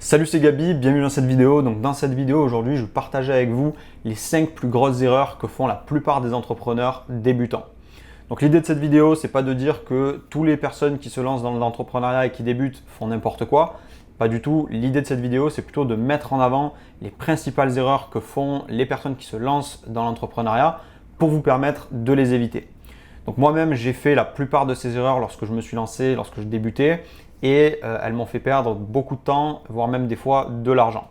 Salut, c'est Gabi, bienvenue dans cette vidéo. Donc dans cette vidéo aujourd'hui, je vais partager avec vous les 5 plus grosses erreurs que font la plupart des entrepreneurs débutants. Donc l'idée de cette vidéo, c'est pas de dire que toutes les personnes qui se lancent dans l'entrepreneuriat et qui débutent font n'importe quoi. Pas du tout. L'idée de cette vidéo, c'est plutôt de mettre en avant les principales erreurs que font les personnes qui se lancent dans l'entrepreneuriat pour vous permettre de les éviter. Donc moi-même, j'ai fait la plupart de ces erreurs lorsque je me suis lancé, lorsque je débutais. Et elles m'ont fait perdre beaucoup de temps, voire même des fois de l'argent.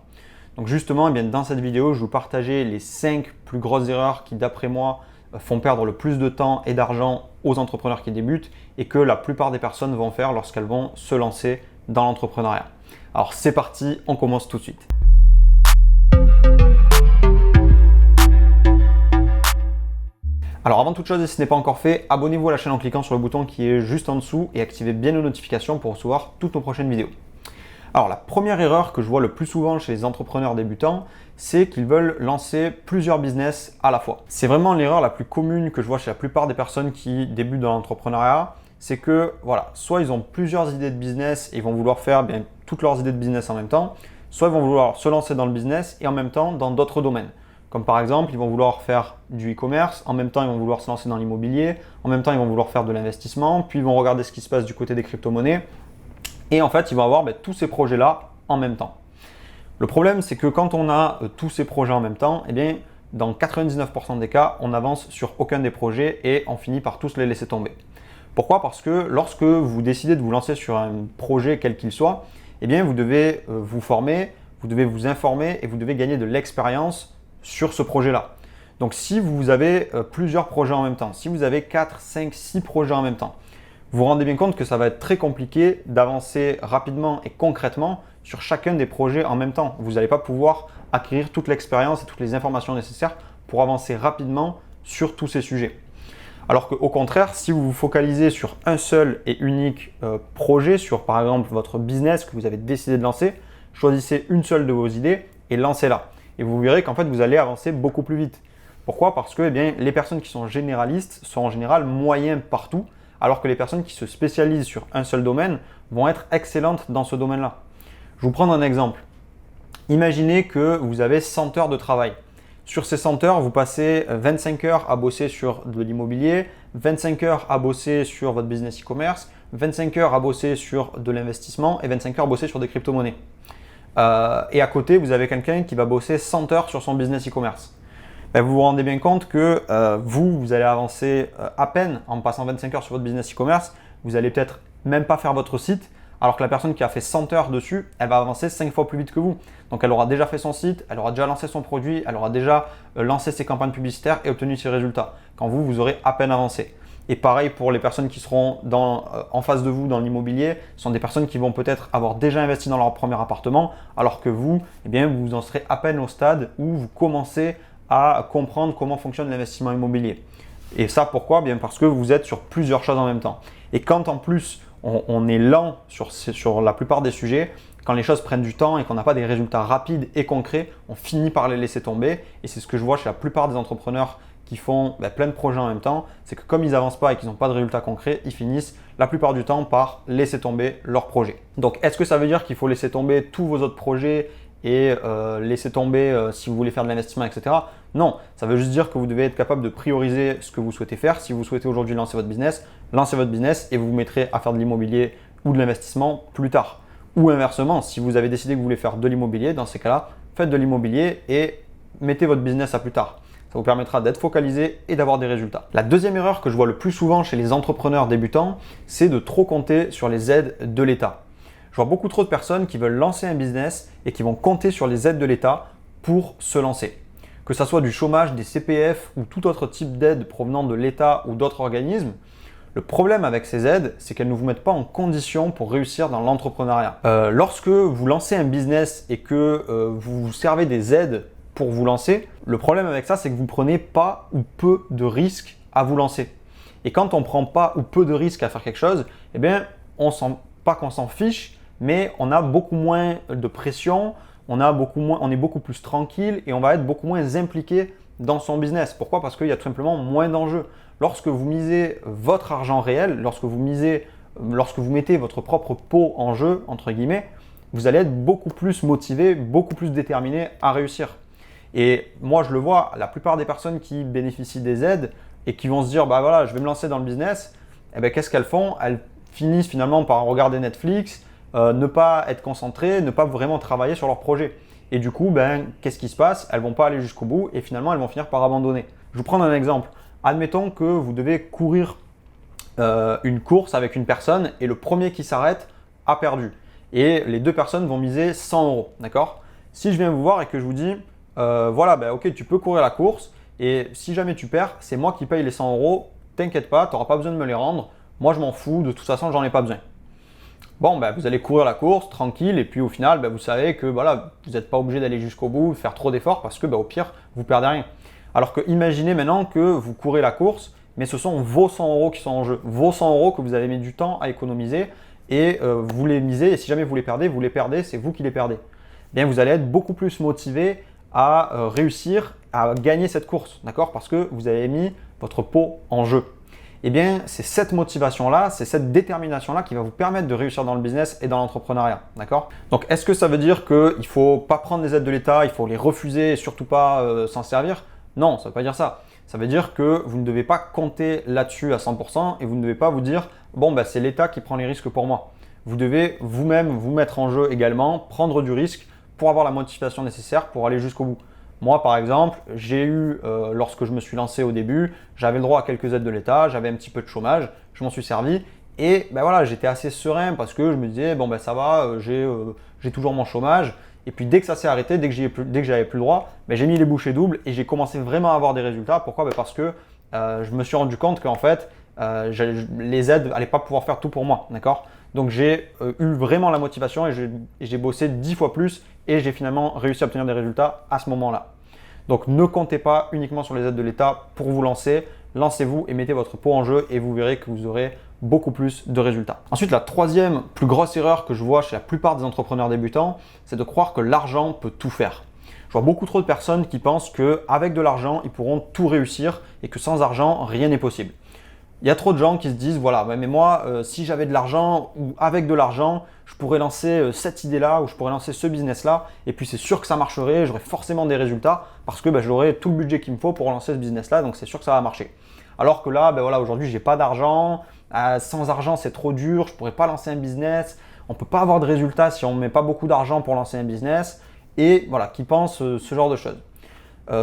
Donc justement, dans cette vidéo, je vais vous partager les 5 plus grosses erreurs qui, d'après moi, font perdre le plus de temps et d'argent aux entrepreneurs qui débutent et que la plupart des personnes vont faire lorsqu'elles vont se lancer dans l'entrepreneuriat. Alors c'est parti, on commence tout de suite. Alors avant toute chose, et si ce n'est pas encore fait, abonnez-vous à la chaîne en cliquant sur le bouton qui est juste en dessous et activez bien les notifications pour recevoir toutes nos prochaines vidéos. Alors la première erreur que je vois le plus souvent chez les entrepreneurs débutants, c'est qu'ils veulent lancer plusieurs business à la fois. C'est vraiment l'erreur la plus commune que je vois chez la plupart des personnes qui débutent dans l'entrepreneuriat, c'est que voilà, soit ils ont plusieurs idées de business et ils vont vouloir faire toutes leurs idées de business en même temps, soit ils vont vouloir se lancer dans le business et en même temps dans d'autres domaines. Comme par exemple, ils vont vouloir faire du e-commerce, en même temps ils vont vouloir se lancer dans l'immobilier, en même temps ils vont vouloir faire de l'investissement, puis ils vont regarder ce qui se passe du côté des crypto-monnaies. Et en fait, ils vont avoir tous ces projets-là en même temps. Le problème, c'est que quand on a tous ces projets en même temps, dans 99% des cas, on n'avance sur aucun des projets et on finit par tous les laisser tomber. Pourquoi ? Parce que lorsque vous décidez de vous lancer sur un projet quel qu'il soit, vous devez vous former, vous devez vous informer et vous devez gagner de l'expérience sur ce projet-là. Donc si vous avez plusieurs projets en même temps, si vous avez 4, 5, 6 projets en même temps, vous vous rendez bien compte que ça va être très compliqué d'avancer rapidement et concrètement sur chacun des projets en même temps. Vous n'allez pas pouvoir acquérir toute l'expérience et toutes les informations nécessaires pour avancer rapidement sur tous ces sujets. Alors qu'au contraire, si vous vous focalisez sur un seul et unique projet, sur par exemple votre business que vous avez décidé de lancer, choisissez une seule de vos idées et lancez-la. Et vous verrez qu'en fait, vous allez avancer beaucoup plus vite. Pourquoi ? Parce que les personnes qui sont généralistes sont en général moyens partout, alors que les personnes qui se spécialisent sur un seul domaine vont être excellentes dans ce domaine-là. Je vais vous prendre un exemple. Imaginez que vous avez 100 heures de travail. Sur ces 100 heures, vous passez 25 heures à bosser sur de l'immobilier, 25 heures à bosser sur votre business e-commerce, 25 heures à bosser sur de l'investissement et 25 heures à bosser sur des crypto-monnaies. Et à côté, vous avez quelqu'un qui va bosser 100 heures sur son business e-commerce. Vous vous rendez bien compte que vous allez avancer à peine en passant 25 heures sur votre business e-commerce. Vous allez peut-être même pas faire votre site, alors que la personne qui a fait 100 heures dessus, elle va avancer 5 fois plus vite que vous. Donc elle aura déjà fait son site, elle aura déjà lancé son produit, elle aura déjà lancé ses campagnes publicitaires et obtenu ses résultats. Quand vous aurez à peine avancé. Et pareil pour les personnes qui seront en face de vous dans l'immobilier, ce sont des personnes qui vont peut-être avoir déjà investi dans leur premier appartement, alors que vous, vous en serez à peine au stade où vous commencez à comprendre comment fonctionne l'investissement immobilier. Et ça, pourquoi ? Parce que vous êtes sur plusieurs choses en même temps. Et quand en plus, on est lent sur la plupart des sujets, quand les choses prennent du temps et qu'on n'a pas des résultats rapides et concrets, on finit par les laisser tomber. Et c'est ce que je vois chez la plupart des entrepreneurs qui font plein de projets en même temps, c'est que comme ils n'avancent pas et qu'ils n'ont pas de résultats concrets, ils finissent la plupart du temps par laisser tomber leur projet. Donc est-ce que ça veut dire qu'il faut laisser tomber tous vos autres projets et laisser tomber si vous voulez faire de l'investissement, etc. Non, ça veut juste dire que vous devez être capable de prioriser ce que vous souhaitez faire. Si vous souhaitez aujourd'hui lancer votre business, lancez votre business et vous vous mettrez à faire de l'immobilier ou de l'investissement plus tard. Ou inversement, si vous avez décidé que vous voulez faire de l'immobilier, dans ces cas-là, faites de l'immobilier et mettez votre business à plus tard. Ça vous permettra d'être focalisé et d'avoir des résultats. La deuxième erreur que je vois le plus souvent chez les entrepreneurs débutants, c'est de trop compter sur les aides de l'État. Je vois beaucoup trop de personnes qui veulent lancer un business et qui vont compter sur les aides de l'État pour se lancer. Que ce soit du chômage, des CPF ou tout autre type d'aide provenant de l'État ou d'autres organismes, le problème avec ces aides, c'est qu'elles ne vous mettent pas en condition pour réussir dans l'entrepreneuriat. Lorsque vous lancez un business et que vous vous servez des aides pour vous lancer, le problème avec ça, c'est que vous prenez pas ou peu de risques à vous lancer. Et quand on ne prend pas ou peu de risques à faire quelque chose, pas qu'on s'en fiche, mais on a beaucoup moins de pression, on est beaucoup plus tranquille et on va être beaucoup moins impliqué dans son business. Pourquoi ? Parce qu'il y a tout simplement moins d'enjeux. Lorsque vous misez votre argent réel, lorsque vous mettez votre propre pot en jeu, entre guillemets, vous allez être beaucoup plus motivé, beaucoup plus déterminé à réussir. Et moi, je le vois, la plupart des personnes qui bénéficient des aides et qui vont se dire, bah voilà, je vais me lancer dans le business, eh bien, qu'est-ce qu'elles font? Elles finissent finalement par regarder Netflix, ne pas être concentrées, ne pas vraiment travailler sur leur projet. Et du coup, ben, qu'est-ce qui se passe? Elles ne vont pas aller jusqu'au bout et finalement, elles vont finir par abandonner. Je vous prends un exemple. Admettons que vous devez courir une course avec une personne et le premier qui s'arrête a perdu. Et les deux personnes vont miser 100 euros. D'accord? Si je viens vous voir et que je vous dis, voilà, ben, ok, tu peux courir la course et si jamais tu perds, c'est moi qui paye les 100 euros. T'inquiète pas, tu n'auras pas besoin de me les rendre. Moi, je m'en fous. De toute façon, j'en ai pas besoin. Bon, ben, vous allez courir la course tranquille et puis au final, ben, vous savez que voilà, vous n'êtes pas obligé d'aller jusqu'au bout, faire trop d'efforts parce que ben, au pire, vous perdez rien. Alors que imaginez maintenant que vous courez la course, mais ce sont vos 100 euros qui sont en jeu, vos 100 euros que vous avez mis du temps à économiser et vous les misez et si jamais vous les perdez, c'est vous qui les perdez. Bien, vous allez être beaucoup plus motivé à réussir à gagner cette course, d'accord? Parce que vous avez mis votre peau en jeu. Eh bien, c'est cette motivation-là, c'est cette détermination-là qui va vous permettre de réussir dans le business et dans l'entrepreneuriat. D'accord? Donc, est-ce que ça veut dire qu'il ne faut pas prendre les aides de l'État, il faut les refuser et surtout pas s'en servir? Non, ça ne veut pas dire ça. Ça veut dire que vous ne devez pas compter là-dessus à 100% et vous ne devez pas vous dire « bon, bah, c'est l'État qui prend les risques pour moi ». Vous devez vous-même vous mettre en jeu également, prendre du risque pour avoir la motivation nécessaire pour aller jusqu'au bout. Moi, par exemple, j'ai eu, lorsque je me suis lancé au début, j'avais le droit à quelques aides de l'État, j'avais un petit peu de chômage, je m'en suis servi et ben voilà, j'étais assez serein parce que je me disais bon ben ça va, j'ai toujours mon chômage. Et puis dès que ça s'est arrêté, dès que j'avais plus le droit, ben, j'ai mis les bouchées doubles et j'ai commencé vraiment à avoir des résultats. Pourquoi? Ben parce que je me suis rendu compte qu'en fait, les aides n'allaient pas pouvoir faire tout pour moi. D'accord? Donc j'ai eu vraiment la motivation et j'ai bossé 10 fois plus et j'ai finalement réussi à obtenir des résultats à ce moment-là. Donc ne comptez pas uniquement sur les aides de l'État pour vous lancer. Lancez-vous et mettez votre peau en jeu et vous verrez que vous aurez beaucoup plus de résultats. Ensuite, la troisième plus grosse erreur que je vois chez la plupart des entrepreneurs débutants, c'est de croire que l'argent peut tout faire. Je vois beaucoup trop de personnes qui pensent qu'avec de l'argent, ils pourront tout réussir et que sans argent, rien n'est possible. Il y a trop de gens qui se disent, voilà, mais moi, si j'avais de l'argent ou avec de l'argent, je pourrais lancer cette idée-là ou je pourrais lancer ce business-là et puis c'est sûr que ça marcherait, j'aurais forcément des résultats parce que j'aurais tout le budget qu'il me faut pour lancer ce business-là, donc c'est sûr que ça va marcher. Alors que là, voilà, aujourd'hui, j'ai pas d'argent, sans argent, c'est trop dur, je pourrais pas lancer un business, on peut pas avoir de résultats si on met pas beaucoup d'argent pour lancer un business et voilà, qui pensent ce genre de choses.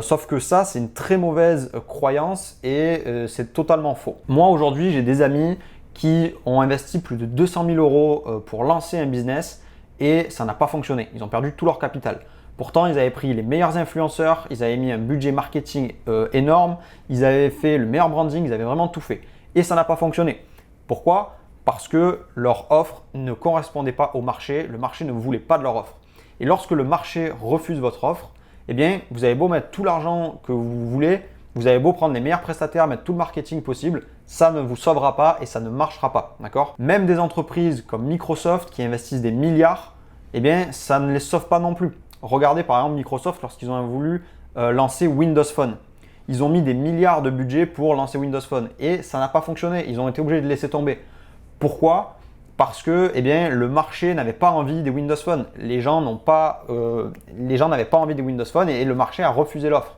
Sauf que ça, c'est une très mauvaise croyance et c'est totalement faux. Moi, aujourd'hui, j'ai des amis qui ont investi plus de 200 000 euros pour lancer un business et ça n'a pas fonctionné. Ils ont perdu tout leur capital. Pourtant, ils avaient pris les meilleurs influenceurs, ils avaient mis un budget marketing énorme, ils avaient fait le meilleur branding, ils avaient vraiment tout fait. Et ça n'a pas fonctionné. Pourquoi? Parce que leur offre ne correspondait pas au marché, le marché ne voulait pas de leur offre. Et lorsque le marché refuse votre offre, eh bien, vous avez beau mettre tout l'argent que vous voulez, vous avez beau prendre les meilleurs prestataires, mettre tout le marketing possible, ça ne vous sauvera pas et ça ne marchera pas, d'accord? Même des entreprises comme Microsoft qui investissent des milliards, eh bien, ça ne les sauve pas non plus. Regardez par exemple Microsoft lorsqu'ils ont voulu lancer Windows Phone. Ils ont mis des milliards de budget pour lancer Windows Phone et ça n'a pas fonctionné. Ils ont été obligés de laisser tomber. Pourquoi? Parce que eh bien, le marché n'avait pas envie des Windows Phone. Les gens n'avaient pas envie des Windows Phone et le marché a refusé l'offre.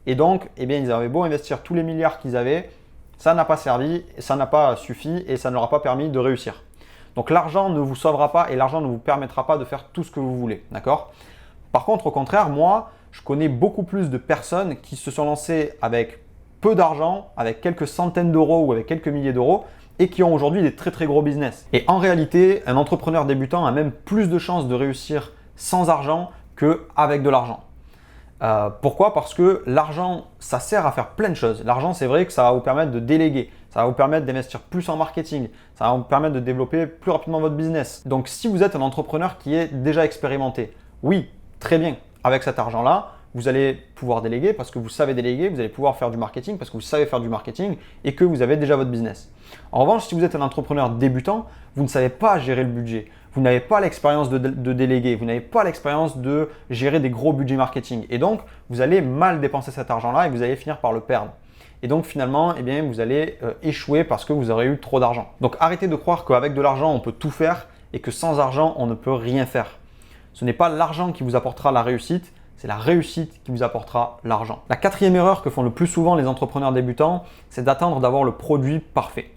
Et donc, eh bien, ils avaient beau investir tous les milliards qu'ils avaient, ça n'a pas servi, ça n'a pas suffi et ça ne leur a pas permis de réussir. Donc l'argent ne vous sauvera pas et l'argent ne vous permettra pas de faire tout ce que vous voulez. D'accord? Par contre, au contraire, moi, je connais beaucoup plus de personnes qui se sont lancées avec peu d'argent, avec quelques centaines d'euros ou avec quelques milliers d'euros et qui ont aujourd'hui des très très gros business. Et en réalité, un entrepreneur débutant a même plus de chances de réussir sans argent qu'avec de l'argent. Pourquoi? Parce que l'argent, ça sert à faire plein de choses. L'argent, c'est vrai que ça va vous permettre de déléguer, ça va vous permettre d'investir plus en marketing, ça va vous permettre de développer plus rapidement votre business. Donc, si vous êtes un entrepreneur qui est déjà expérimenté, oui, très bien, avec cet argent-là, vous allez pouvoir déléguer parce que vous savez déléguer, vous allez pouvoir faire du marketing parce que vous savez faire du marketing et que vous avez déjà votre business. En revanche, si vous êtes un entrepreneur débutant, vous ne savez pas gérer le budget, vous n'avez pas l'expérience de déléguer, vous n'avez pas l'expérience de gérer des gros budgets marketing et donc vous allez mal dépenser cet argent-là et vous allez finir par le perdre. Et donc finalement, eh bien, vous allez échouer parce que vous aurez eu trop d'argent. Donc arrêtez de croire qu'avec de l'argent, on peut tout faire et que sans argent, on ne peut rien faire. Ce n'est pas l'argent qui vous apportera la réussite, c'est la réussite qui vous apportera l'argent. La quatrième erreur que font le plus souvent les entrepreneurs débutants, c'est d'attendre d'avoir le produit parfait.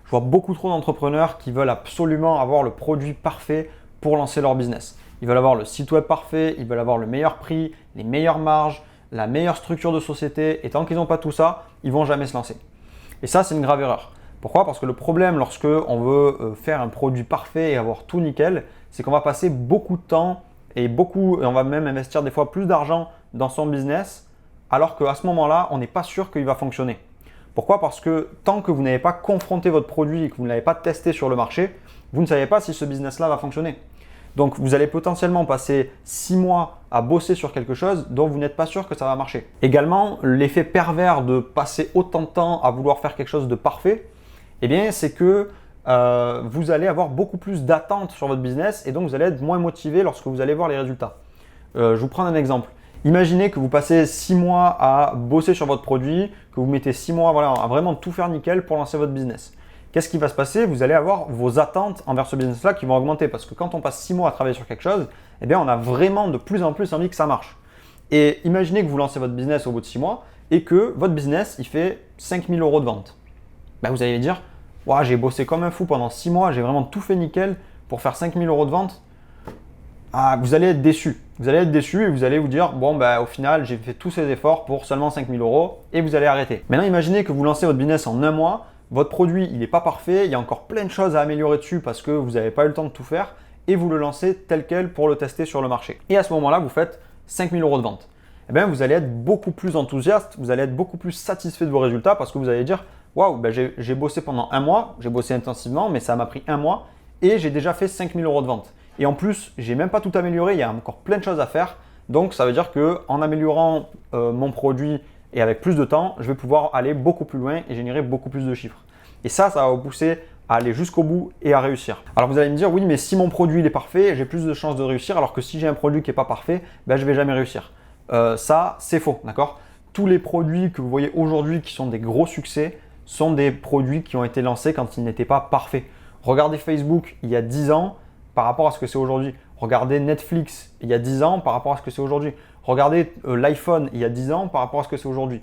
Je vois beaucoup trop d'entrepreneurs qui veulent absolument avoir le produit parfait pour lancer leur business. Ils veulent avoir le site web parfait, ils veulent avoir le meilleur prix, les meilleures marges, la meilleure structure de société, et tant qu'ils n'ont pas tout ça, ils ne vont jamais se lancer. Et ça, c'est une grave erreur. Pourquoi? Parce que le problème lorsque on veut faire un produit parfait et avoir tout nickel, c'est qu'on va passer beaucoup de temps et on va même investir des fois plus d'argent dans son business, alors qu'à ce moment-là, on n'est pas sûr qu'il va fonctionner. Pourquoi? Parce que tant que vous n'avez pas confronté votre produit et que vous ne l'avez pas testé sur le marché, vous ne savez pas si ce business-là va fonctionner. Donc, vous allez potentiellement passer 6 mois à bosser sur quelque chose dont vous n'êtes pas sûr que ça va marcher. Également, l'effet pervers de passer autant de temps à vouloir faire quelque chose de parfait, eh bien, c'est que vous allez avoir beaucoup plus d'attentes sur votre business et donc vous allez être moins motivé lorsque vous allez voir les résultats. Je vous prends un exemple. Imaginez que vous passez 6 mois à bosser sur votre produit, que vous mettez 6 mois à vraiment tout faire nickel pour lancer votre business. Qu'est-ce qui va se passer? Vous allez avoir vos attentes envers ce business-là qui vont augmenter parce que quand on passe 6 mois à travailler sur quelque chose, eh bien, on a vraiment de plus en plus envie que ça marche. Et imaginez que vous lancez votre business au bout de 6 mois et que votre business, il fait 5 000 € de vente. Ben, vous allez dire, wow, j'ai bossé comme un fou pendant 6 mois, j'ai vraiment tout fait nickel pour faire 5 000 € de vente. Ah, vous allez être déçu. Vous allez être déçu et vous allez vous dire, bon, au final, j'ai fait tous ces efforts pour seulement 5 000 € et vous allez arrêter. Maintenant, imaginez que vous lancez votre business en un mois. Votre produit, il n'est pas parfait, il y a encore plein de choses à améliorer dessus parce que vous n'avez pas eu le temps de tout faire et vous le lancez tel quel pour le tester sur le marché. Et à ce moment-là, vous faites 5 000 € de vente. Eh bien, vous allez être beaucoup plus enthousiaste, vous allez être beaucoup plus satisfait de vos résultats parce que vous allez dire, waouh, j'ai bossé pendant un mois, j'ai bossé intensivement, mais ça m'a pris un mois et j'ai déjà fait 5 000 € de vente. Et en plus, j'ai même pas tout amélioré, il y a encore plein de choses à faire. Donc, ça veut dire qu'en améliorant mon produit et avec plus de temps, je vais pouvoir aller beaucoup plus loin et générer beaucoup plus de chiffres. Et ça va vous pousser à aller jusqu'au bout et à réussir. Alors vous allez me dire, oui, mais si mon produit il est parfait, j'ai plus de chances de réussir, alors que si j'ai un produit qui n'est pas parfait, je ne vais jamais réussir. Ça, c'est faux, d'accord? Tous les produits que vous voyez aujourd'hui qui sont des gros succès sont des produits qui ont été lancés quand ils n'étaient pas parfaits. Regardez Facebook il y a 10 ans par rapport à ce que c'est aujourd'hui. Regardez Netflix il y a 10 ans par rapport à ce que c'est aujourd'hui. Regardez l'iPhone il y a 10 ans par rapport à ce que c'est aujourd'hui.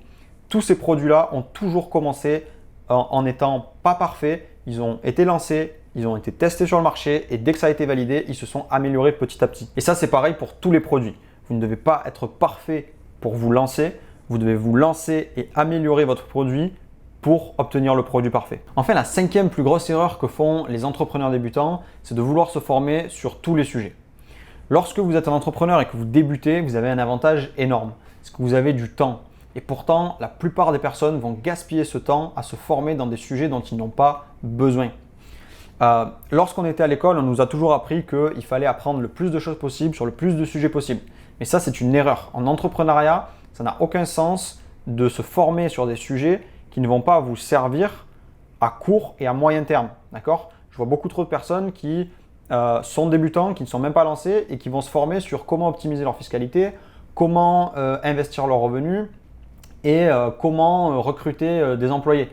Tous ces produits-là ont toujours commencé en n'étant pas parfaits. Ils ont été lancés, ils ont été testés sur le marché et dès que ça a été validé, ils se sont améliorés petit à petit. Et ça, c'est pareil pour tous les produits. Vous ne devez pas être parfait pour vous lancer. Vous devez vous lancer et améliorer votre produit pour obtenir le produit parfait. Enfin, la cinquième plus grosse erreur que font les entrepreneurs débutants, c'est de vouloir se former sur tous les sujets. Lorsque vous êtes un entrepreneur et que vous débutez, vous avez un avantage énorme. C'est que vous avez du temps. Et pourtant, la plupart des personnes vont gaspiller ce temps à se former dans des sujets dont ils n'ont pas besoin. Lorsqu'on était à l'école, on nous a toujours appris qu'il fallait apprendre le plus de choses possible sur le plus de sujets possible. Mais ça, c'est une erreur. En entrepreneuriat, ça n'a aucun sens de se former sur des sujets qui ne vont pas vous servir à court et à moyen terme. D'accord? Je vois beaucoup trop de personnes qui sont débutants, qui ne sont même pas lancés et qui vont se former sur comment optimiser leur fiscalité, comment investir leurs revenus et comment recruter des employés.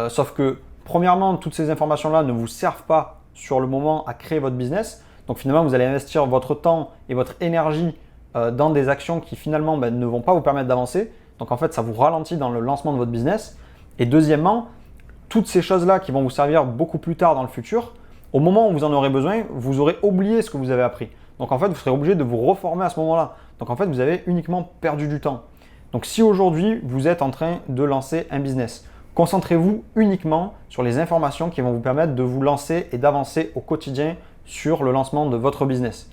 Sauf que, premièrement, toutes ces informations-là ne vous servent pas sur le moment à créer votre business. Donc finalement, vous allez investir votre temps et votre énergie dans des actions qui finalement ne vont pas vous permettre d'avancer. Donc en fait, ça vous ralentit dans le lancement de votre business. Et deuxièmement, toutes ces choses-là qui vont vous servir beaucoup plus tard dans le futur, au moment où vous en aurez besoin, vous aurez oublié ce que vous avez appris. Donc en fait, vous serez obligé de vous reformer à ce moment-là. Donc en fait, vous avez uniquement perdu du temps. Donc si aujourd'hui, vous êtes en train de lancer un business, concentrez-vous uniquement sur les informations qui vont vous permettre de vous lancer et d'avancer au quotidien sur le lancement de votre business.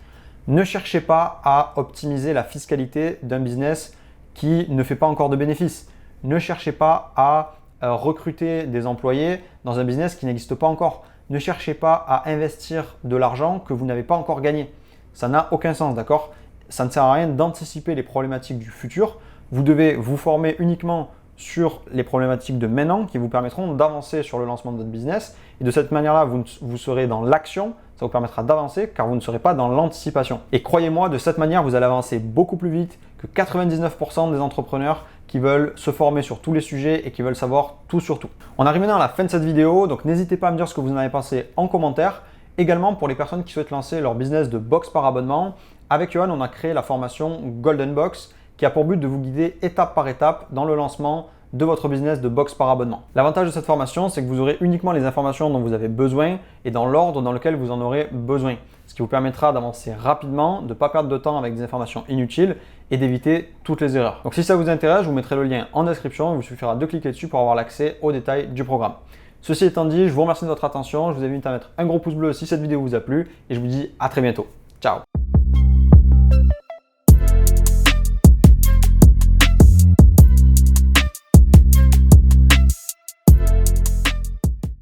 Ne cherchez pas à optimiser la fiscalité d'un business qui ne fait pas encore de bénéfices. Ne cherchez pas à recruter des employés dans un business qui n'existe pas encore. Ne cherchez pas à investir de l'argent que vous n'avez pas encore gagné. Ça n'a aucun sens, d'accord? Ça ne sert à rien d'anticiper les problématiques du futur. Vous devez vous former uniquement sur les problématiques de maintenant qui vous permettront d'avancer sur le lancement de votre business. Et de cette manière-là, vous serez dans l'action, ça vous permettra d'avancer car vous ne serez pas dans l'anticipation. Et croyez-moi, de cette manière, vous allez avancer beaucoup plus vite que 99% des entrepreneurs qui veulent se former sur tous les sujets et qui veulent savoir tout sur tout. On arrive maintenant à la fin de cette vidéo, donc n'hésitez pas à me dire ce que vous en avez pensé en commentaire. Également, pour les personnes qui souhaitent lancer leur business de box par abonnement, Avec Johan, on a créé la formation Golden Box qui a pour but de vous guider étape par étape dans le lancement de votre business de box par abonnement. L'avantage de cette formation, c'est que vous aurez uniquement les informations dont vous avez besoin et dans l'ordre dans lequel vous en aurez besoin. Ce qui vous permettra d'avancer rapidement, de ne pas perdre de temps avec des informations inutiles et d'éviter toutes les erreurs. Donc si ça vous intéresse, je vous mettrai le lien en description. Il vous suffira de cliquer dessus pour avoir l'accès aux détails du programme. Ceci étant dit, je vous remercie de votre attention. Je vous invite à mettre un gros pouce bleu si cette vidéo vous a plu et je vous dis à très bientôt.